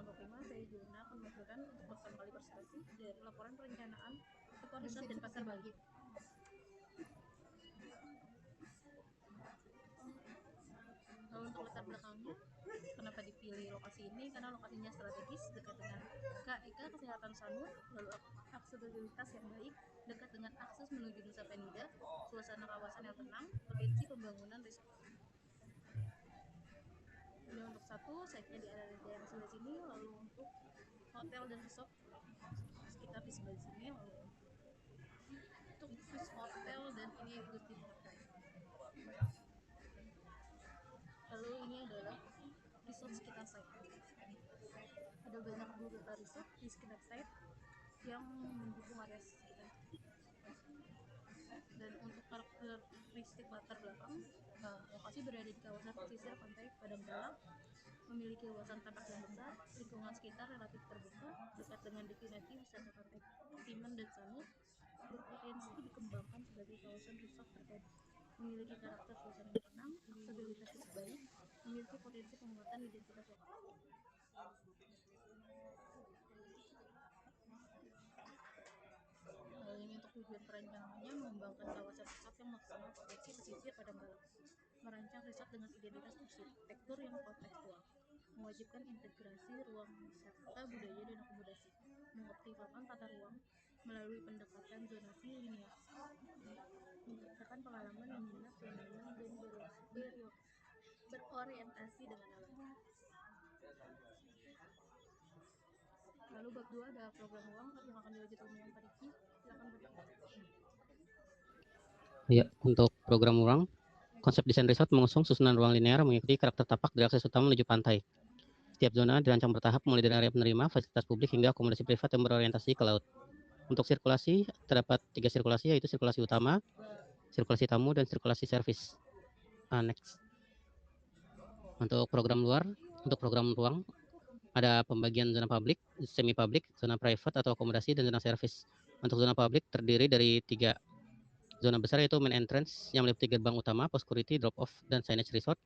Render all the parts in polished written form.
2005, saya Juna akan menunjukkan untuk pertama kali presentasi dari laporan perencanaan sektor riset dan pasar Bali. Lalu untuk latar belakangnya, kenapa dipilih lokasi ini? Karena lokasinya strategis, dekat dengan KIK Kesehatan Sanur, lalu aksesibilitas yang baik, dekat dengan akses menuju Nusa Penida, suasana kawasan yang tenang, potensi pembangunan riset. Ini untuk satu, site-nya di area daerah sebelah sini, lalu untuk hotel dan resort sekitar di sebelah sini, lalu untuk Swiss Hotel dan ini Gusti Hotel. Lalu ini adalah resort sekitar site. Ada banyak beberapa resort di sekitar site yang mendukung area sekitar. Dan untuk karakteristik latar belakang, lokasi berada di kawasan pesisir pantai Padang Galang, memiliki luasan tapak yang besar, lingkungan sekitar relatif terbuka, dekat dengan destinasi wisata pantai Timan dan Sanur, berpotensi dikembangkan sebagai kawasan resort terpadu, memiliki karakter suasana yang tenang, aksesibilitas yang baik, memiliki potensi penguatan identitas lokal. Ini untuk tujuan perencanaannya mengembangkan kawasan resort yang maksimal potensi pesisir Padang Galang, merancang resort dengan identitas arsitektur yang kontekstual, mewajibkan integrasi ruang wisata budaya dan akomodasi, mengoptimalkan tata ruang melalui pendekatan zonasi linear, menciptakan pengalaman menginap yang nyaman dan berorientasi dengan alam. Lalu bab 2 ada program uang yang akan dilanjutkan dengan Pak Diki. Silakan Pak Diki. Ya, untuk program ruang, konsep desain resort mengusung susunan ruang linear mengikuti karakter tapak dari akses utama menuju pantai. Setiap zona dirancang bertahap mulai dari area penerima, fasilitas publik hingga akomodasi privat yang berorientasi ke laut. Untuk sirkulasi, terdapat 3 sirkulasi, yaitu sirkulasi utama, sirkulasi tamu, dan sirkulasi servis. Next. Untuk program luar, untuk program ruang, ada pembagian zona publik, semi publik, zona private atau akomodasi, dan zona servis. Untuk zona publik terdiri dari 3 zona besar, yaitu main entrance yang meliputi gerbang utama, post security, drop off, dan signage resort.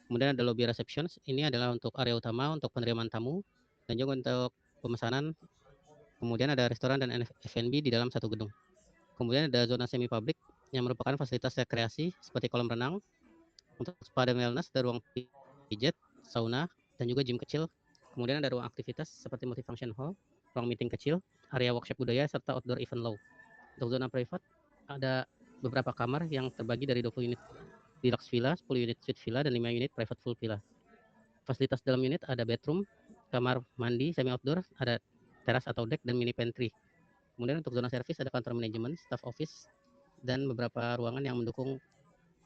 Kemudian ada lobby reception, ini adalah untuk area utama untuk penerimaan tamu dan juga untuk pemesanan. Kemudian ada restoran dan F&B di dalam satu gedung. Kemudian ada zona semi publik yang merupakan fasilitas rekreasi seperti kolam renang, untuk spa dan wellness, ada ruang pijat, sauna, dan juga gym kecil. Kemudian ada ruang aktivitas seperti multifunction hall, ruang meeting kecil, area workshop budaya, serta outdoor event law. Untuk zona private, ada beberapa kamar yang terbagi dari 20 unit deluxe villa, 10 unit suite villa, dan 5 unit private full villa. Fasilitas dalam unit ada bedroom, kamar mandi semi outdoor, ada teras atau deck, dan mini pantry. Kemudian untuk zona servis ada kantor manajemen, staff office, dan beberapa ruangan yang mendukung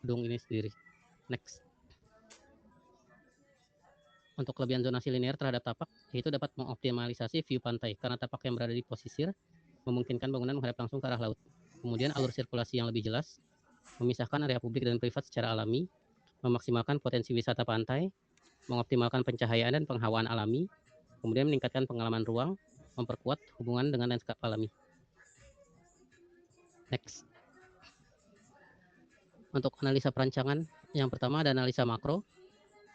gedung ini sendiri. Next. Untuk kelebihan zonasi linear terhadap tapak, yaitu dapat mengoptimalisasi view pantai karena tapak yang berada di posisir memungkinkan bangunan menghadap langsung ke arah laut. Kemudian alur sirkulasi yang lebih jelas, memisahkan area publik dan privat secara alami, memaksimalkan potensi wisata pantai, mengoptimalkan pencahayaan dan penghawaan alami, kemudian meningkatkan pengalaman ruang, memperkuat hubungan dengan lanskap alami. Next. Untuk analisa perancangan, yang pertama ada analisa makro.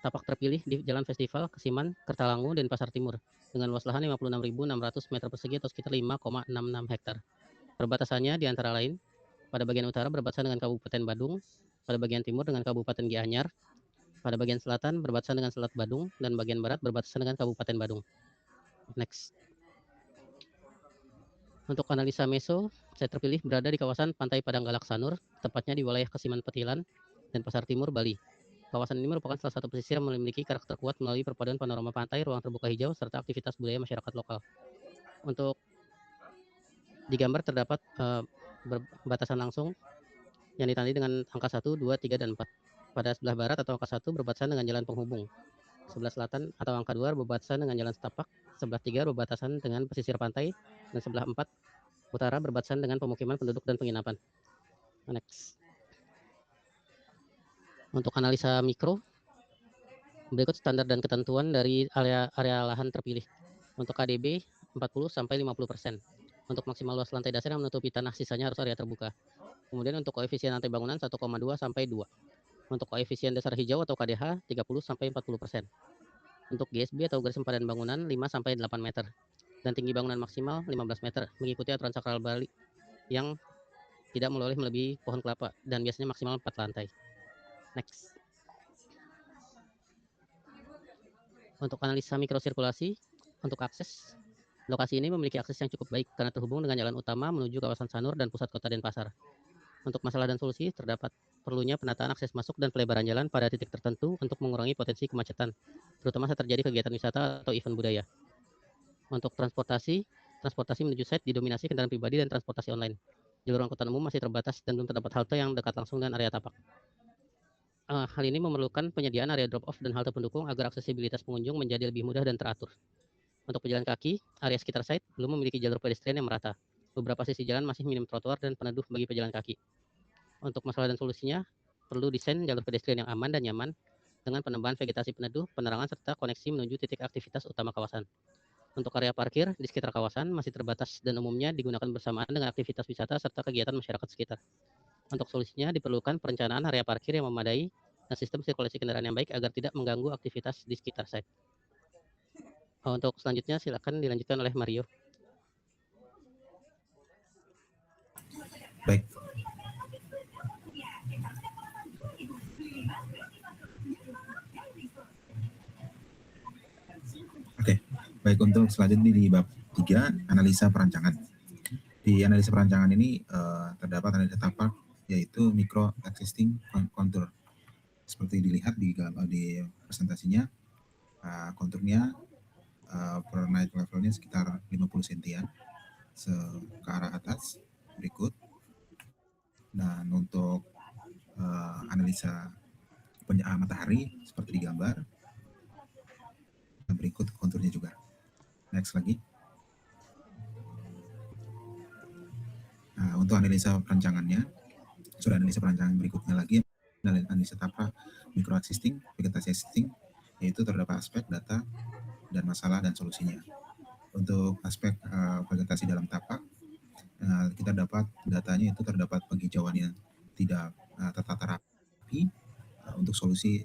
Tapak terpilih di Jalan Festival, Kesiman, Kertalangu, dan Pasar Timur dengan luas lahan 56.600 meter persegi atau sekitar 5,66 hektar. Perbatasannya di antara lain, pada bagian utara berbatasan dengan Kabupaten Badung, pada bagian timur dengan Kabupaten Gianyar, pada bagian selatan berbatasan dengan Selat Badung, dan bagian barat berbatasan dengan Kabupaten Badung. Next. Untuk analisa meso, saya terpilih berada di kawasan Pantai Padang Galak Sanur, tepatnya di wilayah Kesiman Petilan dan Pasar Timur, Bali. Kawasan ini merupakan salah satu pesisir yang memiliki karakter kuat melalui perpaduan panorama pantai, ruang terbuka hijau, serta aktivitas budaya masyarakat lokal. Untuk di gambar terdapat batasan langsung yang ditandai dengan angka 1, 2, 3, dan 4. Pada sebelah barat atau angka 1 berbatasan dengan jalan penghubung. Sebelah selatan atau angka 2 berbatasan dengan jalan setapak. Sebelah 3 berbatasan dengan pesisir pantai. Dan sebelah 4 utara berbatasan dengan pemukiman penduduk dan penginapan. Next. Untuk analisa mikro, berikut standar dan ketentuan dari area lahan terpilih. Untuk KDB 40-50%. Untuk maksimal luas lantai dasar yang menutupi tanah, sisanya harus area terbuka. Kemudian untuk koefisien lantai bangunan 1,2 sampai 2. Untuk koefisien dasar hijau atau KDH 30-40%. Untuk GSB atau garis sempadan bangunan 5-8 meter dan tinggi bangunan maksimal 15 meter mengikuti aturan sakral Bali yang tidak boleh melebihi pohon kelapa dan biasanya maksimal 4 lantai. Next. Untuk analisa mikrosirkulasi, untuk akses, lokasi ini memiliki akses yang cukup baik karena terhubung dengan jalan utama menuju kawasan Sanur dan pusat kota Denpasar. Untuk masalah dan solusi, terdapat perlunya penataan akses masuk dan pelebaran jalan pada titik tertentu untuk mengurangi potensi kemacetan, terutama saat terjadi kegiatan wisata atau event budaya. Untuk transportasi menuju site didominasi kendaraan pribadi dan transportasi online. Jalur angkutan umum masih terbatas dan belum terdapat halte yang dekat langsung dengan area tapak. Hal ini memerlukan penyediaan area drop-off dan halte pendukung agar aksesibilitas pengunjung menjadi lebih mudah dan teratur. Untuk pejalan kaki, area sekitar site belum memiliki jalur pedestrian yang merata. Beberapa sisi jalan masih minim trotoar dan peneduh bagi pejalan kaki. Untuk masalah dan solusinya, perlu desain jalur pedestrian yang aman dan nyaman dengan penambahan vegetasi peneduh, penerangan, serta koneksi menuju titik aktivitas utama kawasan. Untuk area parkir di sekitar kawasan masih terbatas dan umumnya digunakan bersamaan dengan aktivitas wisata serta kegiatan masyarakat sekitar. Untuk solusinya diperlukan perencanaan area parkir yang memadai dan sistem sirkulasi kendaraan yang baik agar tidak mengganggu aktivitas di sekitar site. Untuk selanjutnya silakan dilanjutkan oleh Mario. Baik. Oke, baik, untuk selanjutnya di bab 3, analisa perancangan. Di analisa perancangan ini terdapat analisa tapak, yaitu micro existing contour. Seperti dilihat di presentasinya, konturnya per night levelnya sekitar 50 cm ke arah atas. Berikut. Dan untuk analisa matahari seperti di gambar. Dan berikut konturnya juga. Next lagi. Nah, untuk analisa perancangannya, sudah analisa perancangan berikutnya lagi, analisa tapak micro existing, vegetasi existing, yaitu terdapat aspek data dan masalah dan solusinya. Untuk aspek vegetasi dalam tapak, kita dapat datanya itu terdapat penghijauan yang tidak tertata rapi. Untuk solusi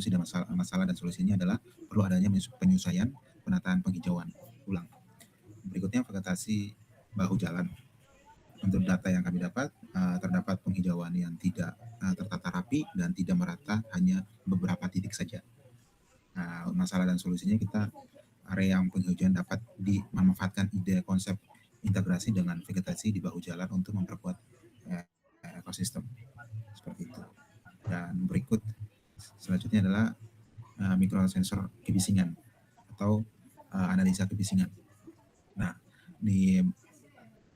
dan masalah dan solusinya adalah perlu adanya penyesuaian penataan penghijauan ulang. Berikutnya vegetasi bahu jalan. Untuk data yang kami dapat, terdapat penghijauan yang tidak tertata rapi dan tidak merata, hanya beberapa titik saja. Masalah dan solusinya, kita area yang penghijauan dapat dimanfaatkan ide konsep integrasi dengan vegetasi di bahu jalan untuk memperkuat ekosistem. Seperti itu. Dan berikut selanjutnya adalah mikrosensor kebisingan atau analisa kebisingan. Nah, di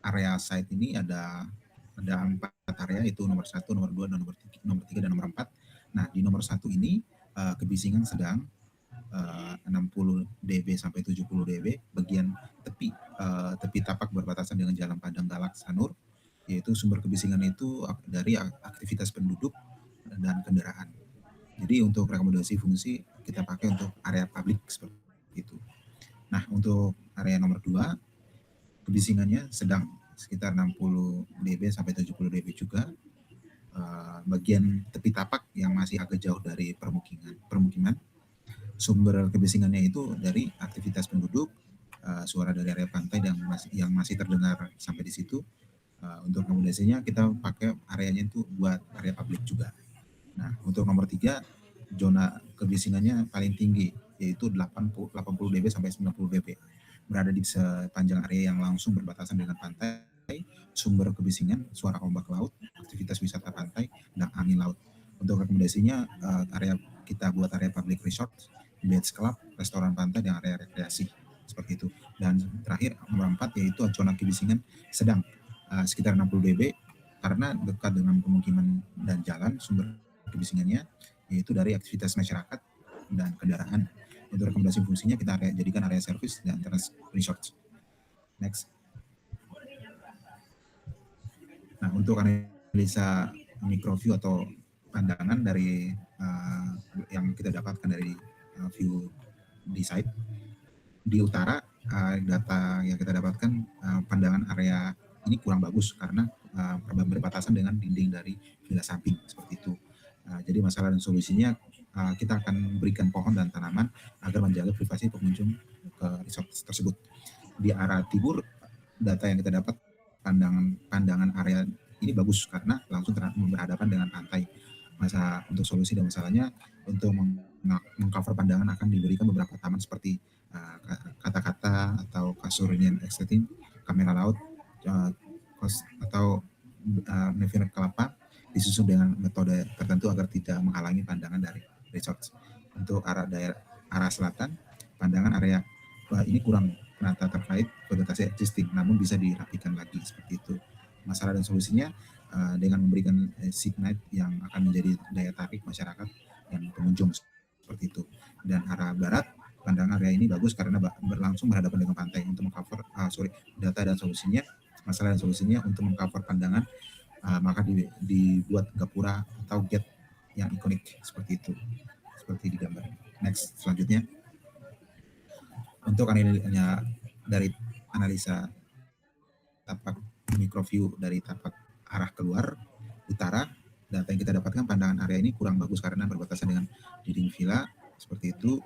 area site ini ada 4 area, itu nomor 1, nomor 2, nomor 3, dan nomor 4. Nah, di nomor 1 ini kebisingan sedang 60 dB sampai 70 dB bagian tepi tapak berbatasan dengan Jalan Padang Galak Sanur, yaitu sumber kebisingan itu dari aktivitas penduduk dan kendaraan. Jadi untuk rekomendasi fungsi kita pakai untuk area publik seperti itu. Nah, untuk area nomor 2, kebisingannya sedang sekitar 60 dB sampai 70 dB juga. Bagian tepi tapak yang masih agak jauh dari permukiman. Sumber kebisingannya itu dari aktivitas penduduk, suara dari area pantai yang masih terdengar sampai di situ. Untuk rekomendasinya kita pakai areanya itu buat area publik juga. Nah, untuk nomor 3, zona kebisingannya paling tinggi, yaitu 80 dB sampai 90 dB. Berada di sepanjang area yang langsung berbatasan dengan pantai, sumber kebisingan, suara ombak laut, aktivitas wisata pantai, dan angin laut. Untuk rekomendasinya, kita buat area public resort, beach club, restoran pantai, dan area rekreasi. Seperti itu. Dan terakhir, nomor 4, yaitu zona kebisingan sedang, sekitar 60 dB, karena dekat dengan pemukiman dan jalan. Sumber kebisingannya yaitu dari aktivitas masyarakat dan kendaraan. Untuk rekomendasi fungsinya kita jadikan area service dan teras resort. Next. Nah, untuk analisa microview atau pandangan dari yang kita dapatkan dari view di site, di utara data yang kita dapatkan pandangan area ini kurang bagus karena berbatasan dengan dinding dari villa samping seperti itu. Jadi masalah dan solusinya kita akan berikan pohon dan tanaman agar menjaga privasi pengunjung ke resort tersebut. Di arah timur, data yang kita dapat pandangan area ini bagus karena langsung berhadapan dengan pantai. Untuk solusi dan masalahnya, untuk mengcover pandangan akan diberikan beberapa taman seperti kata-kata atau kasur yang ekstrim, kamera laut, atau Neviner kelapa disusun dengan metode tertentu agar tidak menghalangi pandangan dari resort. Untuk arah selatan, pandangan area ini kurang penata terkait vegetasi existing, namun bisa dirapikan lagi seperti itu. Masalah dan solusinya dengan memberikan signage yang akan menjadi daya tarik masyarakat dan pengunjung seperti itu. Dan arah barat, pandangan area ini bagus karena langsung berhadapan dengan pantai. Untuk mengcover data dan solusinya, masalah dan solusinya untuk mengcover pandangan, maka dibuat gapura atau gate yang ikonik seperti itu, seperti di gambar. Next, selanjutnya untuk dari analisa tapak microview dari tapak arah keluar utara, data yang kita dapatkan pandangan area ini kurang bagus karena berbatasan dengan dinding villa seperti itu.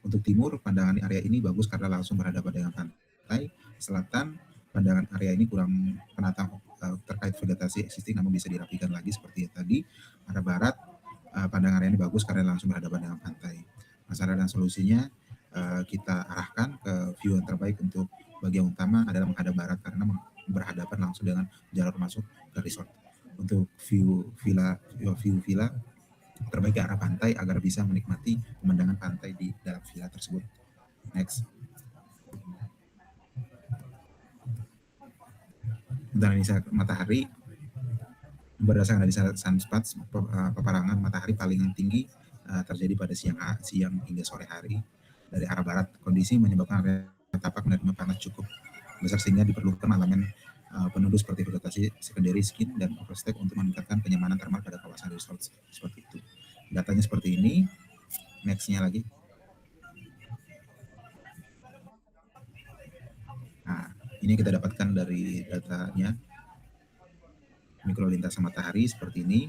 Untuk timur, pandangan area ini bagus karena langsung berhadapan dengan pantai. Selatan, pandangan area ini kurang penata terkait vegetasi existing, namun bisa dirapikan lagi seperti tadi. Arah barat, pandangan area ini bagus karena langsung berhadapan dengan pantai. Masalah dan solusinya kita arahkan ke view yang terbaik. Untuk bagian utama adalah menghadap barat karena berhadapan langsung dengan jalur masuk ke resort. Untuk view villa terbaik ke arah pantai agar bisa menikmati pemandangan pantai di dalam villa tersebut. Next. Untuk analisa matahari, berdasarkan analisa sunspots, peperangan matahari paling tinggi terjadi pada siang hingga sore hari dari arah barat. Kondisi menyebabkan area tapak menerima panas cukup besar sehingga diperlukan elemen penuduh seperti vegetasi secondary skin dan overstep untuk meningkatkan kenyamanan termal pada kawasan resort seperti itu. Datanya seperti ini. Next-nya lagi. Nah, ini kita dapatkan dari datanya mikrolintasan matahari seperti ini.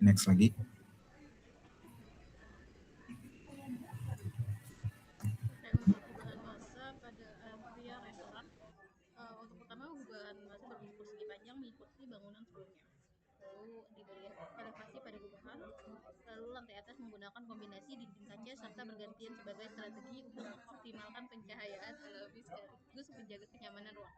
Next lagi. Untuk pertama, gubahan massa berbentuk persegi panjang mengikuti bangunan sebelumnya. Lalu diberi elevasi pada gubahan. Lalu lantai atas menggunakan kombinasi dinding kaca serta bergantian sebagai strategi untuk mengoptimalkan pencahayaan alami sekaligus menjaga kenyamanan ruang.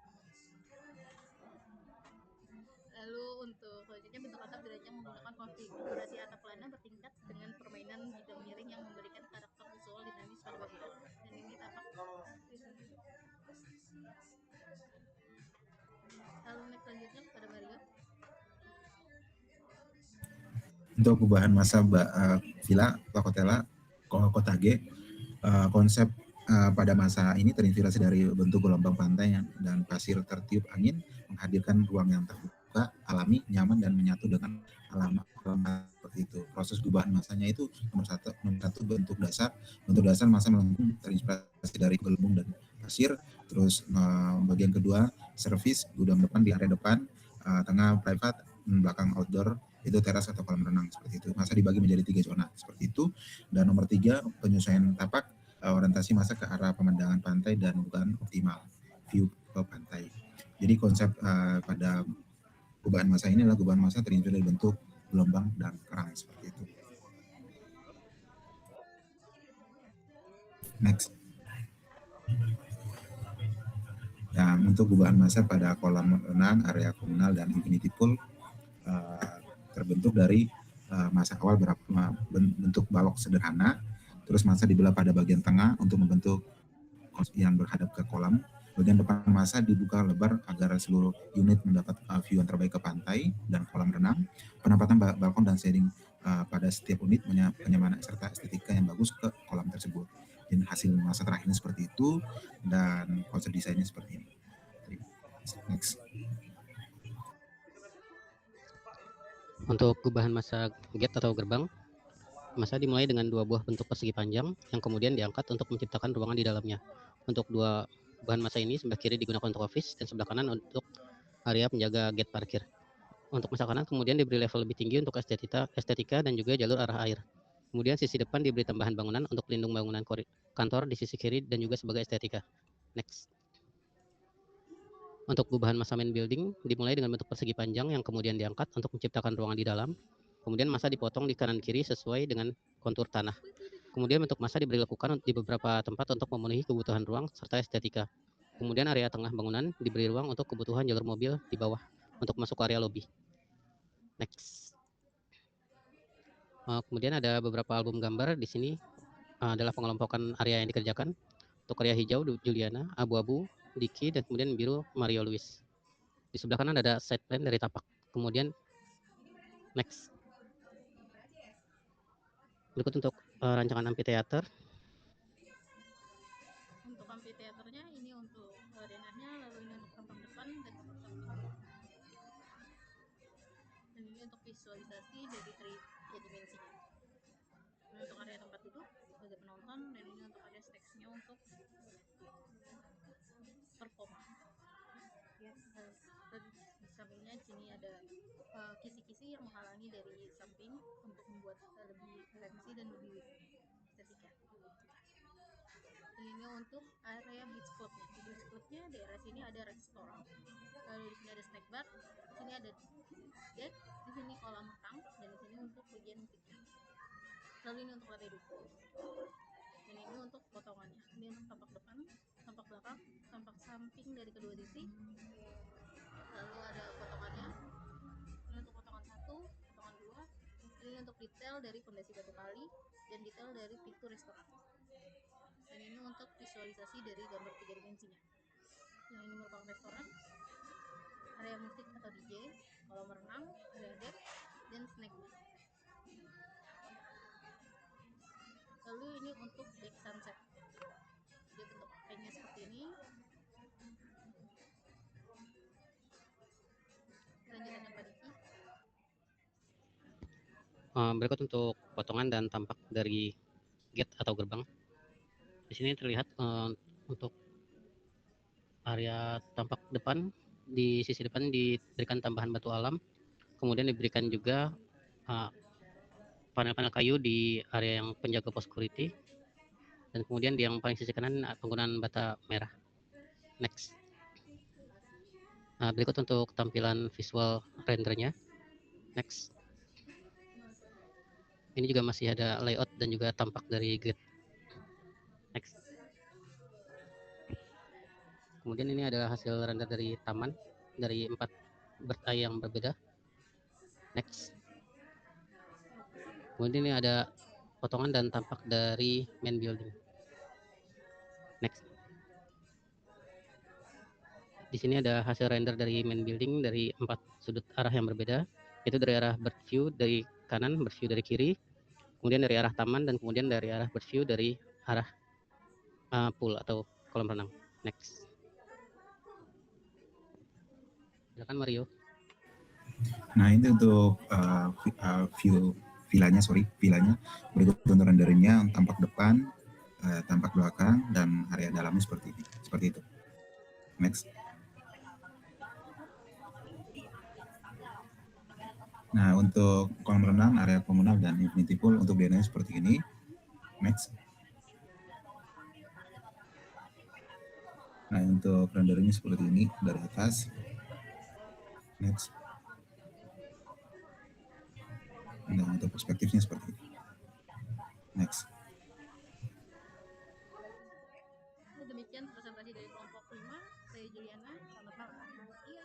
Lalu untuk selanjutnya, bentuk atap dirancang menggunakan konfigurasi atap lana bertingkat dengan permainan bidang miring yang memberikan karakter visual dinamis pada bangunan. Dan ini tapak. Lalu next selanjutnya kepada Mario. Untuk gubahan massa villa Lakotela Kotage, konsep pada masa ini terinspirasi dari bentuk gelombang pantai dan pasir tertiup angin, menghadirkan ruang yang terbuka, alami, nyaman, dan menyatu dengan alam seperti itu. Proses gubahan massanya itu nomor satu bentuk dasar massa melengkung terinspirasi dari gelembung dan pasir. Terus bagian kedua service, gudang depan di area depan, tengah private, belakang outdoor, itu teras atau kolam renang seperti itu. Massa dibagi menjadi 3 zona seperti itu. Dan nomor 3, penyesuaian tapak, orientasi massa ke arah pemandangan pantai dan bukan optimal view ke pantai. Jadi konsep pada gubahan massa ini adalah gubahan massa terinspirasi dari bentuk gelombang dan kerang seperti itu. Next. Nah, untuk gubahan massa pada kolam renang, area komunal, dan infinity pool terbentuk dari massa awal bentuk balok sederhana, terus massa dibelah pada bagian tengah untuk membentuk yang berhadap ke kolam. Bagian depan massa dibuka lebar agar seluruh unit mendapat view yang terbaik ke pantai dan kolam renang. Penempatan balkon dan shading pada setiap unit kenyamanan serta estetika yang bagus ke kolam tersebut. Dan hasil massa terakhirnya seperti itu dan konsep desainnya seperti ini. Next. Untuk gubahan massa gate atau gerbang, massa dimulai dengan 2 buah bentuk persegi panjang yang kemudian diangkat untuk menciptakan ruangan di dalamnya. Untuk 2 bahan massa ini sebelah kiri digunakan untuk office dan sebelah kanan untuk area penjaga gate parkir. Untuk masa kanan kemudian diberi level lebih tinggi untuk estetika dan juga jalur arah air. Kemudian sisi depan diberi tambahan bangunan untuk pelindung bangunan kantor di sisi kiri dan juga sebagai estetika. Next. Untuk gubahan masa main building dimulai dengan bentuk persegi panjang yang kemudian diangkat untuk menciptakan ruangan di dalam. Kemudian masa dipotong di kanan kiri sesuai dengan kontur tanah. Kemudian bentuk masa diberi lekukan di beberapa tempat untuk memenuhi kebutuhan ruang serta estetika. Kemudian area tengah bangunan diberi ruang untuk kebutuhan jalur mobil di bawah untuk masuk ke area lobi. Next. Kemudian ada beberapa album gambar di sini adalah pengelompokan area yang dikerjakan. Untuk area hijau Juliana, abu-abu Diki, dan kemudian biru Mario Luis. Di sebelah kanan ada side plan dari tapak. Kemudian next. Berikut untuk rancangan amphitheater. Untuk amphitheaternya ini untuk denahnya, lalu ini untuk tampang depan dan tampang samping. Dan ini untuk visualisasi dari dimensinya. Ini untuk area tempat duduk bagi penonton, dan ini untuk area stage-nya untuk perform. Dan di sampingnya di sini ada kisi-kisi yang menghalangi dari samping untuk membuat lebih fancy dan lebih estetika. Dan ini untuk area beach clubnya. Di beach clubnya di area sini ada restoran, lalu di sini ada snack bar, di sini ada deck, di sini kolam renang, dan di sini untuk bagian musiknya. Lalu ini untuk lantai 2. Dan ini untuk potongannya. Ini untuk tampak depan, tampak belakang, tampak samping dari kedua sisi. Lalu ada potongannya. Ini untuk potongan 1, potongan 2. Ini untuk detail dari pondasi batu kali dan detail dari pintu restoran. Dan ini untuk visualisasi dari gambar 3 dimensinya. Yang ini merupakan restoran, area musik atau DJ, kolam renang, area deck, dan snack bar. Lalu ini untuk deck sunset. Jadi bentuk kayaknya seperti ini. Lanjutannya Pak Diki. Berikut untuk potongan dan tampak dari gate atau gerbang. Di sini terlihat untuk area tampak depan, di sisi depan diberikan tambahan batu alam, kemudian diberikan juga panel-panel kayu di area yang penjaga pos security, dan kemudian di yang paling sisi kanan penggunaan bata merah. Next. Berikut untuk tampilan visual rendernya. Next. Ini juga masih ada layout dan juga tampak dari grid. Next. Kemudian ini adalah hasil render dari taman dari 4 bird eye yang berbeda. Next. Kemudian ini ada potongan dan tampak dari main building. Next. Di sini ada hasil render dari main building dari 4 sudut arah yang berbeda. Itu dari arah bird view dari kanan, bird view dari kiri, kemudian dari arah taman, dan kemudian dari arah bird view dari arah pool atau kolam renang. Next. Silakan Mario. Nah ini untuk villanya. Berikut untuk renderingnya tampak depan, tampak belakang, dan area dalamnya seperti itu. Next. Nah untuk kolam renang, area komunal, dan infinity pool untuk DNA seperti ini. Next. Nah untuk renderingnya seperti ini dari atas. Next. Nah untuk perspektifnya seperti ini. Next. Demikian presentasi dari kelompok 5. Saya Juliana. Selamat malam. Iya.